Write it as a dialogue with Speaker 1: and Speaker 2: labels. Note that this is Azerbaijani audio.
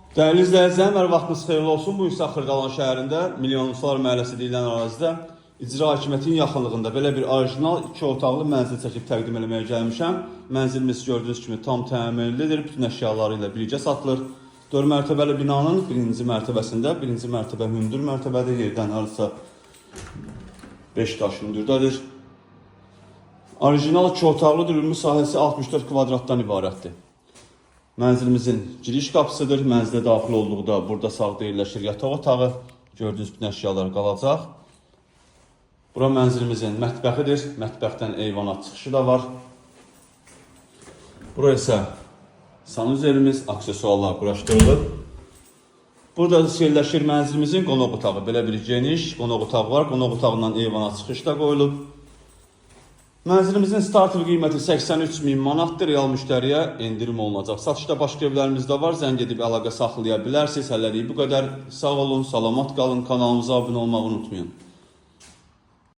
Speaker 1: Dəyərli izləyicilərim, hər vaxtınız xeyirli olsun. Bu isə Xırdalan şəhərində Milyonluqlar məhəlləsi deyilən ərazidə icra hakimiyyətinin yaxınlığında belə bir orijinal 2 otaqlı mənzil çəkib təqdim etməyə gəlmişəm. Mənzilimiz gördüyünüz kimi tam təmirlidir, bütün əşyaları ilə birgə satılır. 4 mərtəbəli binanın 1-ci mərtəbəsində, 1-ci mərtəbə hündür mərtəbədir, yerdən arısa 5 daş hündürdədir. Orijinal 2 otaqlıdır, ümumi sahəsi 64 kvadratdan ibarətdir. Mənzilimizin giriş qapısıdır. Mənzilə daxil olduqda burada sağda yerləşir yataq otağı. Gördüyünüz bütün əşyalar qalacaq. Bura mənzilimizin mətbəxidir. Mətbəxdən eyvana çıxışı da var. Bura isə sanuzerimiz, aksesuarlar quraşdırılıb. Burada yerləşir mənzilimizin qonaq otağı. Belə bir geniş qonaq otağı var. Qonaq otağından eyvana çıxış da qoyulub. Mənzilimizin starter qiyməti 83.000 manatdır. Real müştəriyə endirim olunacaq. Satışda başqa evlərimiz də var. Zəng edib əlaqə saxlaya bilərsiniz. Hələlik bu qədər. Sağ olun, salamat qalın. Kanalımıza abunə olmağı unutmayın.